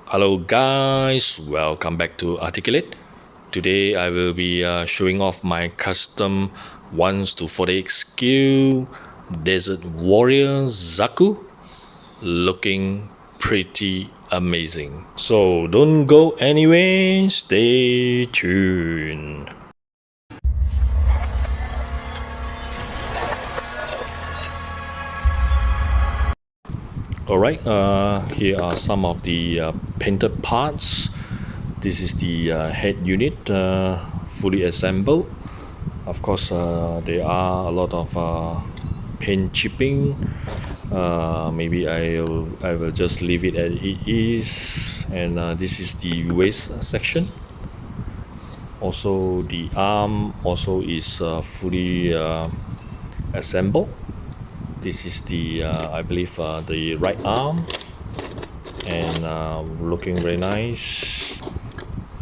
Hello guys, welcome back to Articulate. Today I will be showing off my custom 1 to 48 skill Desert Warrior Zaku, looking pretty amazing. So don't go anywhere, stay tuned. Alright, here are some of the painted parts. This is the head unit, fully assembled. Of course, there are a lot of paint chipping. Maybe I will just leave it as it is. And this is the waist section. Also, the arm also is fully assembled. This is the I believe the right arm, and looking very nice.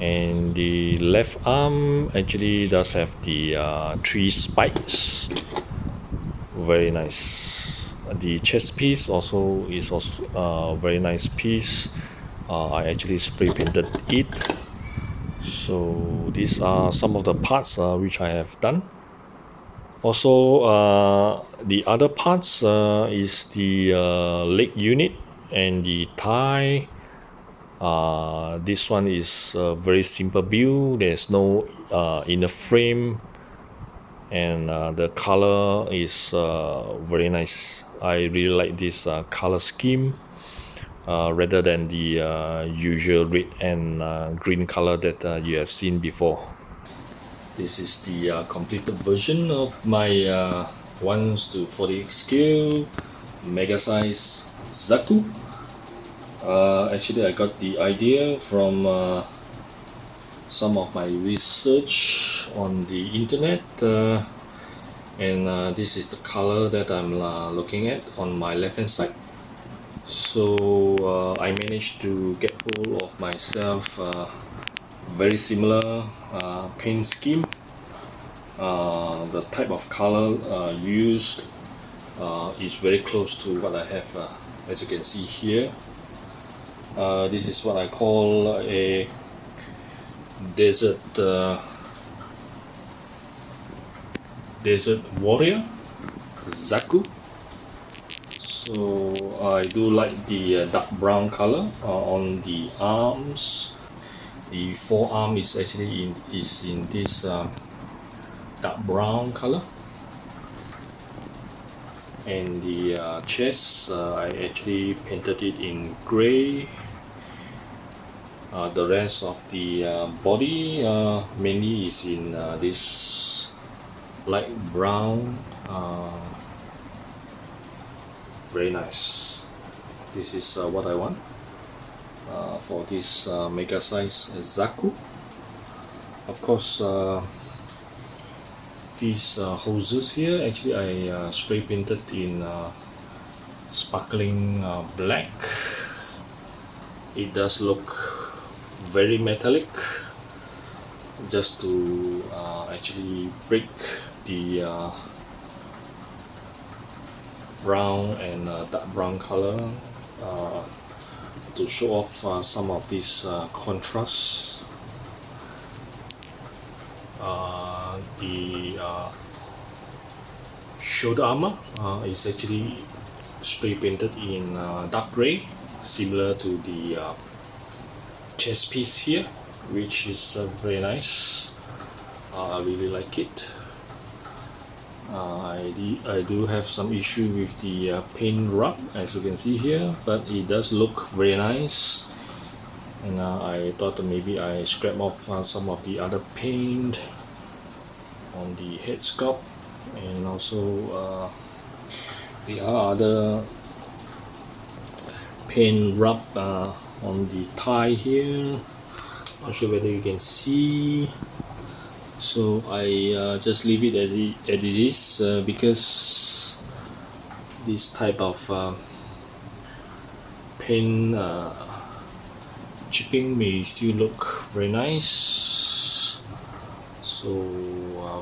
And the left arm actually does have the 3 spikes, very nice. The chest piece also is also very nice piece. I actually spray painted it. So these are some of the parts which I have done. Also, the other parts is the leg unit and the thigh. This one is a very simple build. There's no inner frame, and the color is very nice. I really like this color scheme rather than the usual red and green color that you have seen before. This is the completed version of my 1 to 48 scale Mega Size Zaku. Actually, I got the idea from some of my research on the internet, and this is the color that I'm looking at on my left hand side. So I managed to get hold of myself very similar paint scheme. The type of color used is very close to what I have, as you can see here. This is what I call a desert warrior Zaku. So I do like the dark brown color on the arms. The forearm is actually in this dark brown color, and the chest I actually painted it in gray. The rest of the body mainly is in this light brown. Very nice. This is what I want for this Mega Size Zaku. Of course, these hoses here actually I spray painted in sparkling black. It does look very metallic, just to actually break the brown and dark brown color, to show off some of these contrasts. The shoulder armor is actually spray painted in dark gray, similar to the chest piece here, which is very nice. I really like it. I do have some issue with the paint rub, as you can see here, but it does look very nice. And I thought that maybe I scrap off some of the other paint on the head sculpt, and also there are other paint rub on the thigh here. Not sure whether you can see. So I just leave it as it is, because this type of paint chipping may still look very nice. So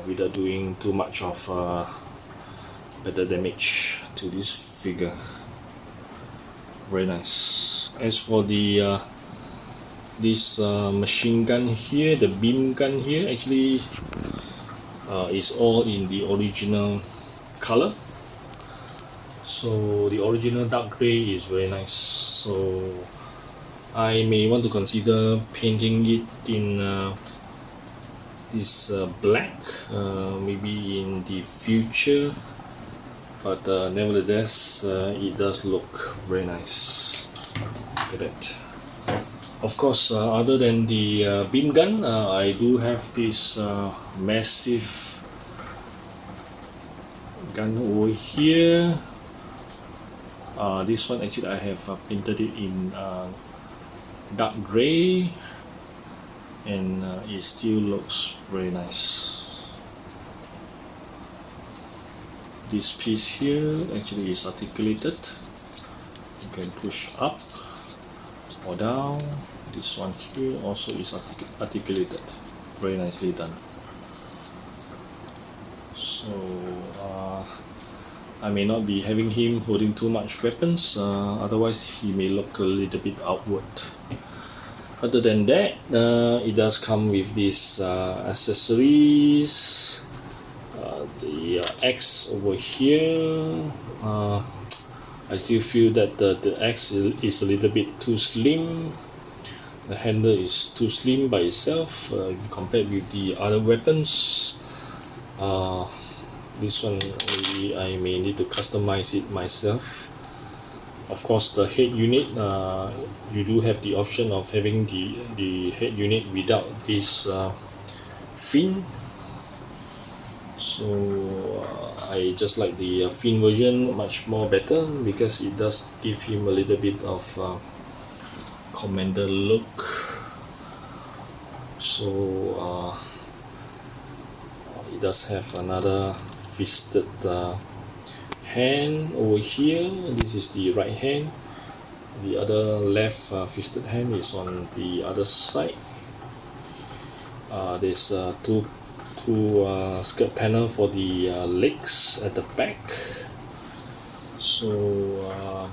without doing too much of better damage to this figure. Very nice. As for the this machine gun here, the beam gun here, actually is all in the original color. So the original dark gray is very nice. So I may want to consider painting it in this black, maybe in the future. But nevertheless, it does look very nice. Look at that. Of course, other than the beam gun, I do have this massive gun over here. This one actually I have painted it in dark gray, and it still looks very nice. This piece here actually is articulated. You can push up or down. This one here also is articulated. Very nicely done. So I may not be having him holding too much weapons, otherwise he may look a little bit outward. Other than that, it does come with these accessories. The X over here, I still feel that the X is a little bit too slim. The handle is too slim by itself compared with the other weapons. This one maybe I may need to customize it myself. Of course, the head unit, you do have the option of having the head unit without this fin. So I just like the fin version much more better, because it does give him a little bit of commander look. So it does have another fisted hand over here. This is the right hand. The other left fisted hand is on the other side. There's two skirt panel for the legs at the back. So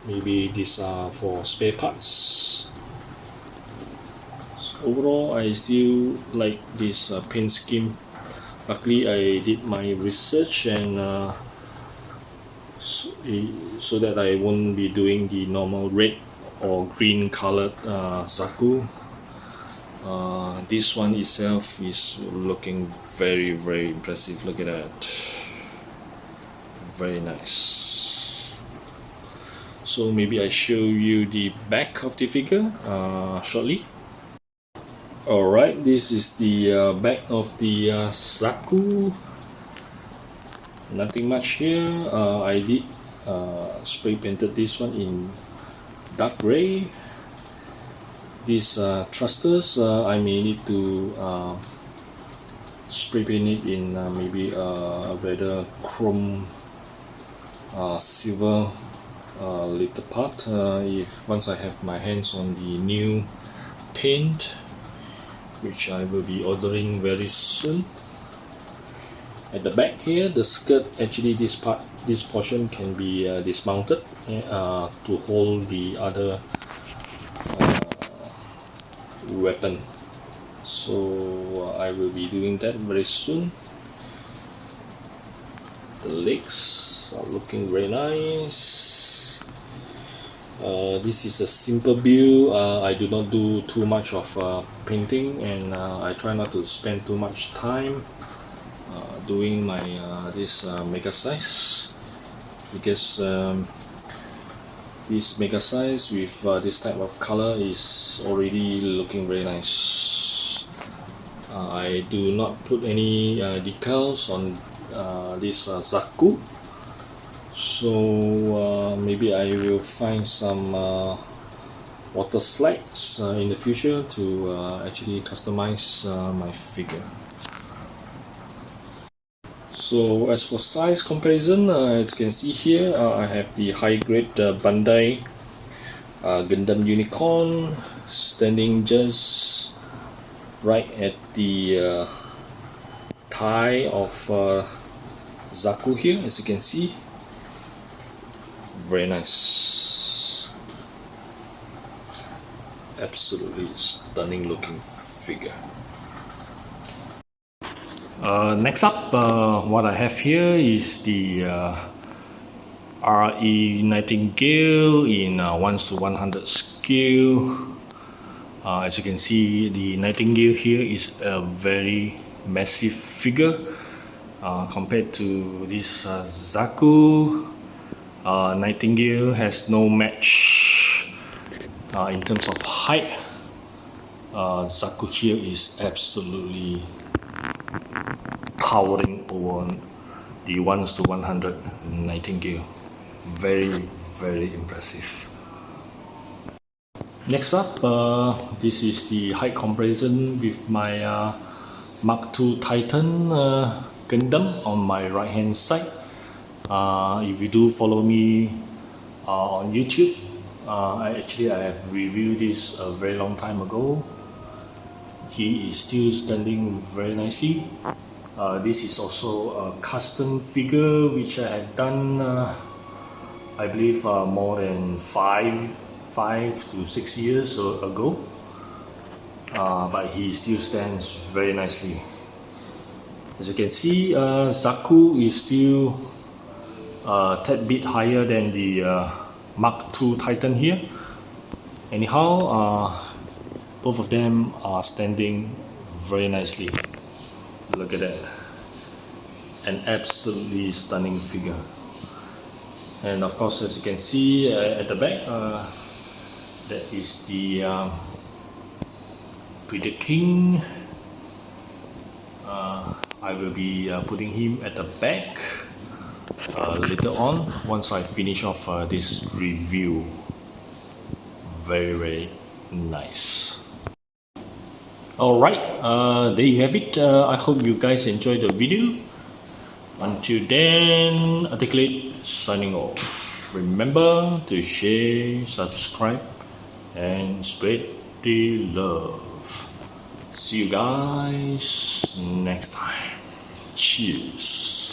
maybe these are for spare parts. So overall, I still like this paint scheme. Luckily, I did my research, and so that I won't be doing the normal red or green colored Zaku. This one itself is looking very impressive. Look at that, very nice. So maybe I show you the back of the figure shortly. Alright, this is the back of the Zaku. Nothing much here. I did spray painted this one in dark gray. These thrusters, I may need to spray paint it in maybe a rather chrome silver later part, if once I have my hands on the new paint, which I will be ordering very soon. At the back here, the skirt, actually this portion can be dismounted to hold the other weapon. So I will be doing that very soon. The legs are looking very nice. This is a simple build. I do not do too much of painting, and I try not to spend too much time doing my this mega size, because this mega size with this type of color is already looking very nice. I do not put any decals on this Zaku, so maybe I will find some water slides in the future to actually customize my figure. So as for size comparison, as you can see here, I have the high grade Bandai Gundam Unicorn standing just right at the thigh of Zaku here, as you can see. Very nice. Absolutely stunning looking figure. Next up, what I have here is the RE Nightingale in 1:100 scale. As you can see, the Nightingale here is a very massive figure compared to this Zaku. Nightingale has no match in terms of height. Zaku here is absolutely towering over the 1:100 Nightingale. Very, very impressive. Next up, this is the height comparison with my Mark II Titan Gundam on my right hand side. If you do follow me on YouTube, I have reviewed this a very long time ago. He is still standing very nicely. This is also a custom figure which I have done, I believe, more than 5 to 6 years ago. But he still stands very nicely. As you can see, Zaku is still a tad bit higher than the Mark II Titan here. Anyhow, both of them are standing very nicely. Look at that. An absolutely stunning figure. And of course, as you can see at the back, that is the Predator King. I will be putting him at the back later on once I finish off this review. Very, very nice. Alright, there you have it. I hope you guys enjoyed the video. Until then, Articulate signing off. Remember to share, subscribe, and spread the love. See you guys next time. Cheers.